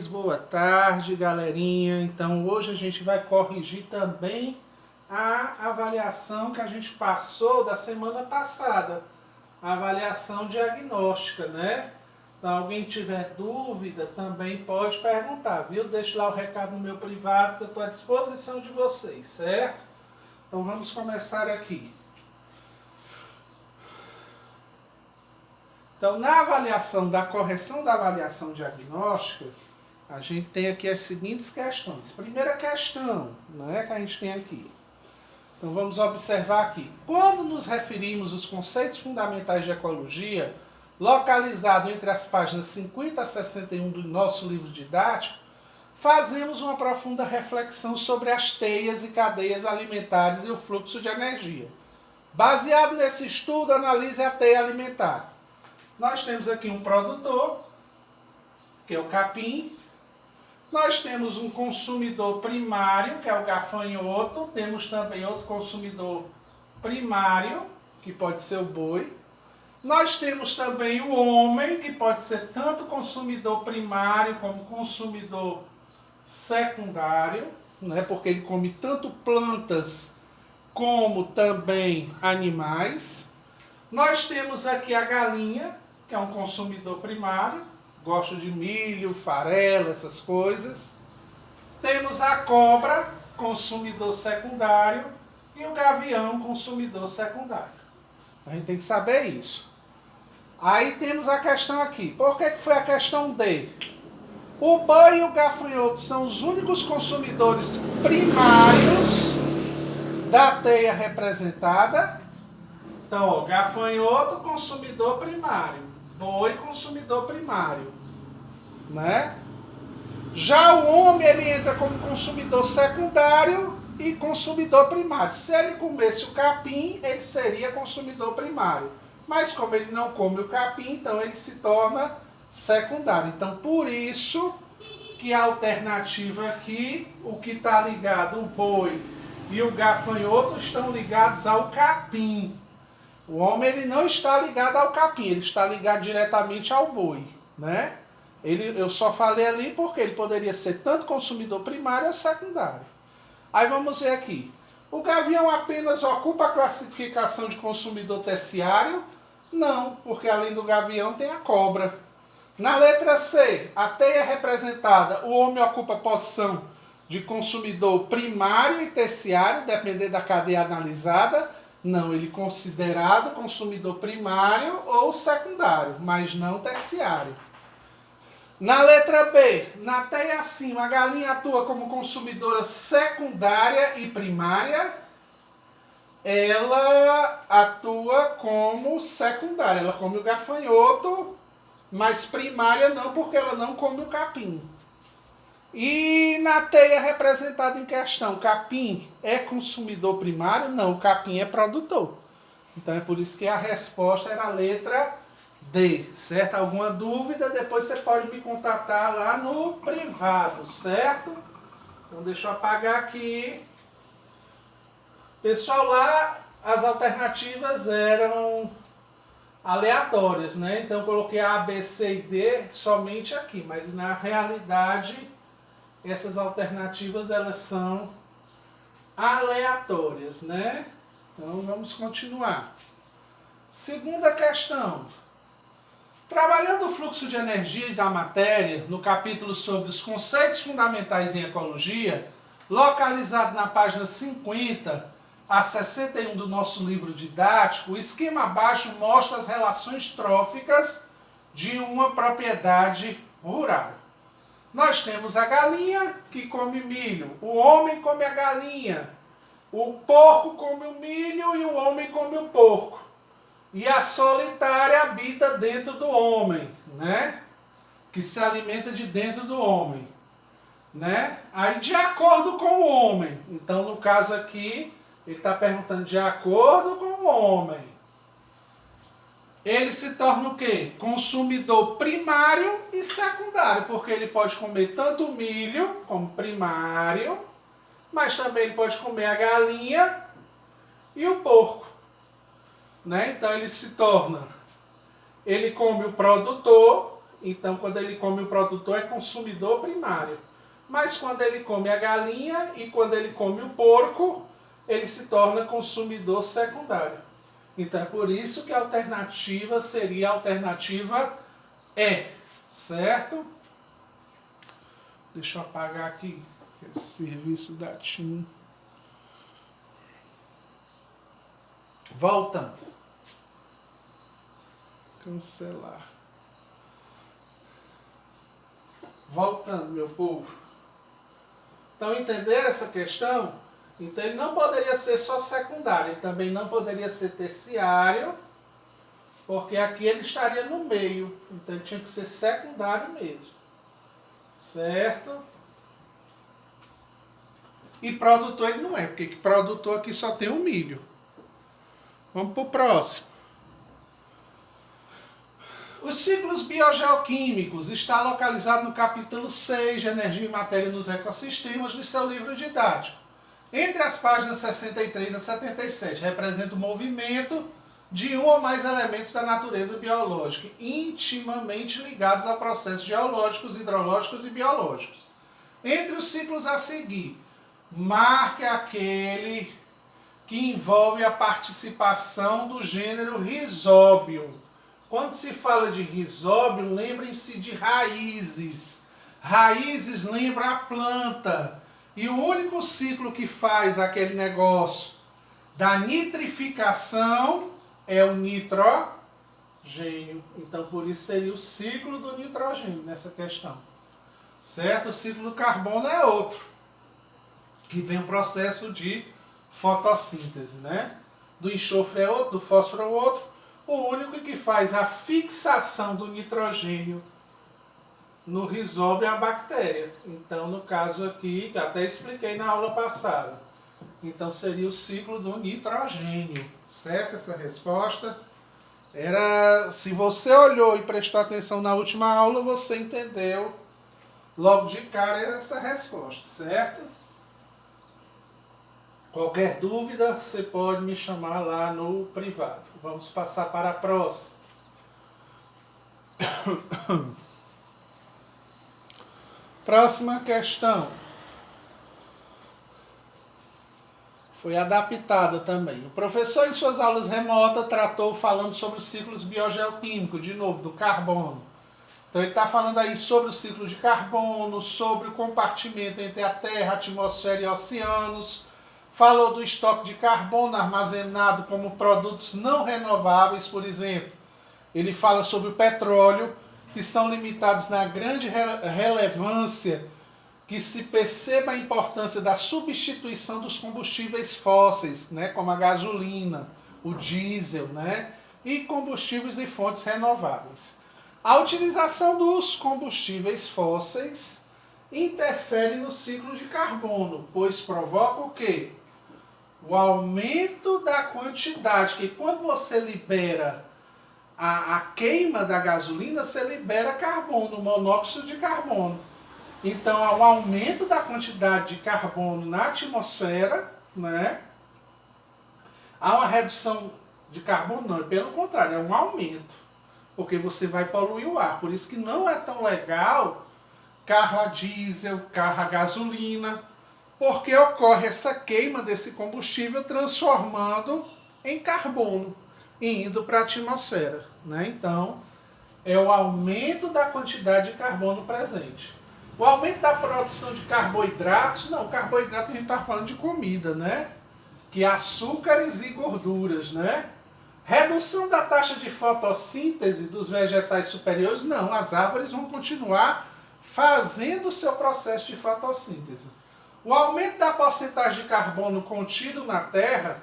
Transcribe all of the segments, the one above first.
Boa tarde, galerinha. Então hoje a gente vai corrigir também a avaliação que a gente passou da semana passada, a avaliação diagnóstica, né? Então alguém tiver dúvida também pode perguntar, viu? Deixe lá o recado no meu privado que eu estou à disposição de vocês, certo? Então vamos começar aqui. Então, na avaliação da correção da avaliação diagnóstica, a gente tem aqui as seguintes questões. Primeira questão, que a gente tem aqui. Então, vamos observar aqui. Quando nos referimos aos conceitos fundamentais de ecologia, localizado entre as páginas 50 a 61 do nosso livro didático, fazemos uma profunda reflexão sobre as teias e cadeias alimentares e o fluxo de energia. Baseado nesse estudo, analise a teia alimentar. Nós temos aqui um produtor, que é o capim. Nós temos um consumidor primário, que é o gafanhoto. Temos também outro consumidor primário, que pode ser o boi. Nós temos também o homem, que pode ser tanto consumidor primário como consumidor secundário, né? Porque ele come tanto plantas como também animais. Nós temos aqui a galinha, que é um consumidor primário, gosta de milho, farelo, essas coisas. Temos a cobra, consumidor secundário, e o gavião, consumidor secundário. A gente tem que saber isso. Aí temos a questão aqui. Por que foi a questão D? O boi e o gafanhoto são os únicos consumidores primários da teia representada. Então, ó, gafanhoto, consumidor primário. Boi, consumidor primário. Né? Já o homem, ele entra como consumidor secundário e consumidor primário. Se ele comesse o capim, ele seria consumidor primário. Mas como ele não come o capim, então ele se torna secundário. Então, por isso que a alternativa aqui, o que está ligado, o boi e o gafanhoto, estão ligados ao capim. O homem, ele não está ligado ao capim, ele está ligado diretamente ao boi, né? Eu só falei ali porque ele poderia ser tanto consumidor primário ou secundário. Aí vamos ver aqui. O gavião apenas ocupa a classificação de consumidor terciário? Não, porque além do gavião tem a cobra. Na letra C, a teia representada, o homem ocupa a posição de consumidor primário e terciário, dependendo da cadeia analisada. Não, ele é considerado consumidor primário ou secundário, mas não terciário. Na letra B, na teia acima, a galinha atua como consumidora secundária e primária. Ela atua como secundária, ela come o gafanhoto, mas primária não, porque ela não come o capim. E na teia representada em questão, capim é consumidor primário? Não, o capim é produtor. Então é por isso que a resposta era a letra D, certo? Alguma dúvida, depois você pode me contatar lá no privado, certo? Então deixa eu apagar aqui. Pessoal, lá as alternativas eram aleatórias, né? Então eu coloquei A, B, C e D somente aqui, mas na realidade essas alternativas, elas são aleatórias, né? Então, vamos continuar. Segunda questão. Trabalhando o fluxo de energia e da matéria, no capítulo sobre os conceitos fundamentais em ecologia, localizado na página 50 a 61 do nosso livro didático, o esquema abaixo mostra as relações tróficas de uma propriedade rural. Nós temos a galinha que come milho, o homem come a galinha, o porco come o milho e o homem come o porco. E a solitária habita dentro do homem, né? Que se alimenta de dentro do homem, né? Aí de acordo com o homem. Então no caso aqui, ele está perguntando de acordo com o homem. Ele se torna o quê? Consumidor primário e secundário, porque ele pode comer tanto o milho como primário, mas também ele pode comer a galinha e o porco. Né? Então ele se torna, ele come o produtor Então, quando ele come o produtor, é consumidor primário. Mas quando ele come a galinha e quando ele come o porco, ele se torna consumidor secundário. Então, é por isso que a alternativa seria a alternativa E, certo? Deixa eu apagar aqui esse serviço da TIM. Voltando. Cancelar. Voltando, meu povo. Então, entenderam essa questão? Então, ele não poderia ser só secundário, ele também não poderia ser terciário, porque aqui ele estaria no meio. Então, ele tinha que ser secundário mesmo. Certo? E produtor ele não é, porque produtor aqui só tem o milho. Vamos para o próximo. Os ciclos biogeoquímicos está localizado no capítulo 6 de Energia e Matéria nos Ecossistemas do seu livro didático. Entre as páginas 63 a 77, representa o movimento de um ou mais elementos da natureza biológica, intimamente ligados a processos geológicos, hidrológicos e biológicos. Entre os ciclos a seguir, marque aquele que envolve a participação do gênero Rhizobium. Quando se fala de Rhizobium, lembrem-se de raízes. Raízes lembra a planta. E o único ciclo que faz aquele negócio da nitrificação é o nitrogênio. Então, por isso seria o ciclo do nitrogênio nessa questão. Certo? O ciclo do carbono é outro, que vem o processo de fotossíntese, né? Do enxofre é outro, do fósforo é outro. O único que faz a fixação do nitrogênio no rizóbio é a bactéria. Então, no caso aqui, que até expliquei na aula passada. Então, seria o ciclo do nitrogênio. Certo? Essa resposta era... Se você olhou e prestou atenção na última aula, você entendeu logo de cara essa resposta. Certo? Qualquer dúvida, você pode me chamar lá no privado. Vamos passar para a próxima. Próxima questão. Foi adaptada também. O professor, em suas aulas remotas, tratou falando sobre os ciclos biogeoquímicos, de novo, do carbono. Então, ele está falando aí sobre o ciclo de carbono, sobre o compartimento entre a Terra, a atmosfera e oceanos. Falou do estoque de carbono armazenado como produtos não renováveis, por exemplo. Ele fala sobre o petróleo, que são limitados na grande relevância, que se perceba a importância da substituição dos combustíveis fósseis, né, como a gasolina, o diesel, né, e combustíveis e fontes renováveis. A utilização dos combustíveis fósseis interfere no ciclo de carbono, pois provoca o quê? O aumento da quantidade, que quando você libera a queima da gasolina, você libera carbono, monóxido de carbono. Então, há um aumento da quantidade de carbono na atmosfera, né? Há uma redução de carbono? Não, pelo contrário, é um aumento, porque você vai poluir o ar. Por isso que não é tão legal carro a diesel, carro a gasolina, porque ocorre essa queima desse combustível transformando em carbono e indo para a atmosfera, né? Então, é o aumento da quantidade de carbono presente. O aumento da produção de carboidratos, não, carboidrato a gente está falando de comida, né? Que é açúcares e gorduras, né? Redução da taxa de fotossíntese dos vegetais superiores, não, as árvores vão continuar fazendo o seu processo de fotossíntese. O aumento da porcentagem de carbono contido na Terra,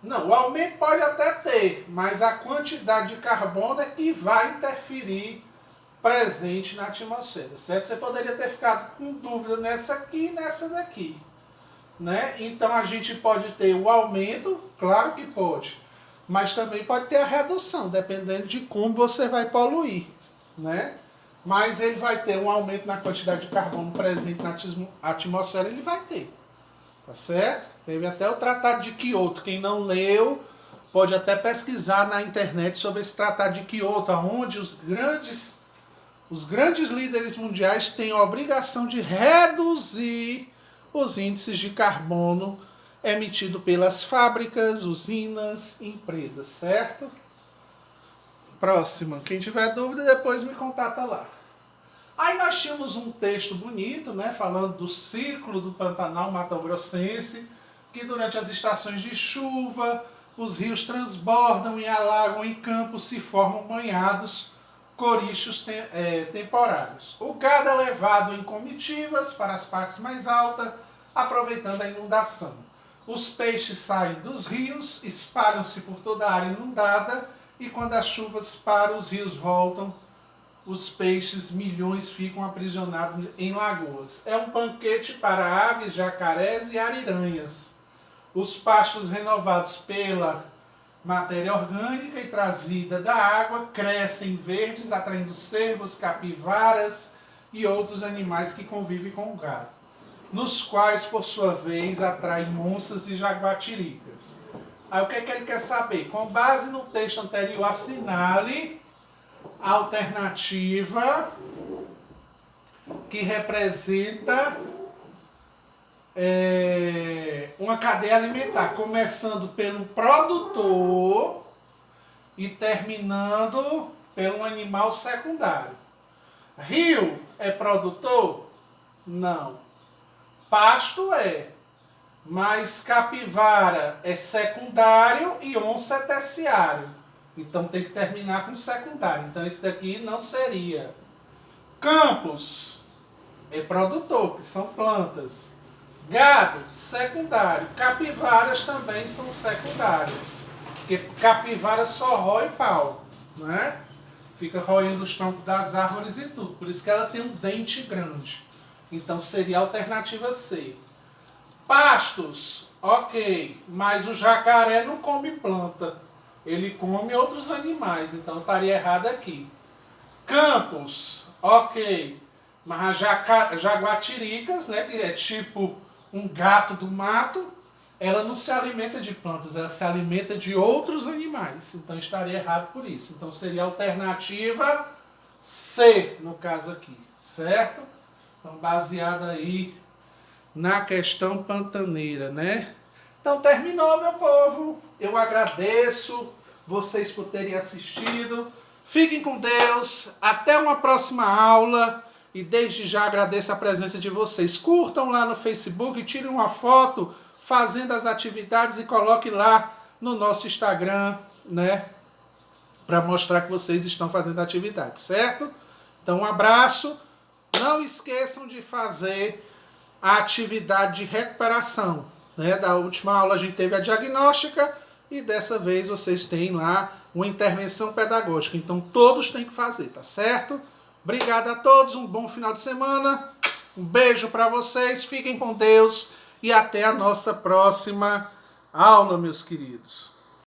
não, o aumento pode até ter, mas a quantidade de carbono é que vai interferir presente na atmosfera, certo? Você poderia ter ficado com dúvida nessa aqui e nessa daqui, né? Então a gente pode ter o aumento, claro que pode, mas também pode ter a redução, dependendo de como você vai poluir, né? Mas ele vai ter um aumento na quantidade de carbono presente na atmosfera, ele vai ter, tá certo? Teve até o Tratado de Kyoto, quem não leu, pode até pesquisar na internet sobre esse Tratado de Kyoto, onde os grandes líderes mundiais têm a obrigação de reduzir os índices de carbono emitido pelas fábricas, usinas, empresas, certo? Próxima. Quem tiver dúvida, depois me contata lá. Aí nós tínhamos um texto bonito, né, falando do ciclo do Pantanal Mato-Grossense, que durante as estações de chuva, os rios transbordam e alagam em campos, se formam banhados, corichos temporários. O gado é levado em comitivas para as partes mais altas, aproveitando a inundação. Os peixes saem dos rios, espalham-se por toda a área inundada, e quando as chuvas param, os rios voltam, os peixes, milhões, ficam aprisionados em lagoas. É um banquete para aves, jacarés e ariranhas. Os pastos renovados pela matéria orgânica e trazida da água crescem verdes, atraindo cervos, capivaras e outros animais que convivem com o gado, nos quais, por sua vez, atraem onças e jaguatiricas. Aí o que é que ele quer saber? Com base no texto anterior, assinale a alternativa que representa uma cadeia alimentar, começando pelo produtor e terminando pelo animal secundário. Rio é produtor? Não. Pasto é. Mas capivara é secundário e onça é terciário. Então tem que terminar com secundário. Então esse daqui não seria. Campos é produtor, que são plantas. Gado, secundário. Capivaras também são secundárias. Porque capivara só rói pau, né? Fica roendo os troncos das árvores e tudo. Por isso que ela tem um dente grande. Então seria a alternativa C. Pastos, ok. Mas o jacaré não come planta. Ele come outros animais. Então estaria errado aqui. Campos, ok. Mas as jaguatiricas, né, que é tipo um gato do mato, ela não se alimenta de plantas, ela se alimenta de outros animais. Então estaria errado por isso. Então seria a alternativa C, no caso aqui, certo? Então baseado aí na questão pantaneira, né? Então terminou, meu povo. Eu agradeço vocês por terem assistido. Fiquem com Deus. Até uma próxima aula. E desde já agradeço a presença de vocês. Curtam lá no Facebook, tirem uma foto fazendo as atividades e coloquem lá no nosso Instagram, né? Para mostrar que vocês estão fazendo atividade, certo? Então um abraço. Não esqueçam de fazer a atividade de recuperação, né? Da última aula a gente teve a diagnóstica e dessa vez vocês têm lá uma intervenção pedagógica. Então todos têm que fazer, tá certo? Obrigado a todos, um bom final de semana, um beijo para vocês, fiquem com Deus e até a nossa próxima aula, meus queridos.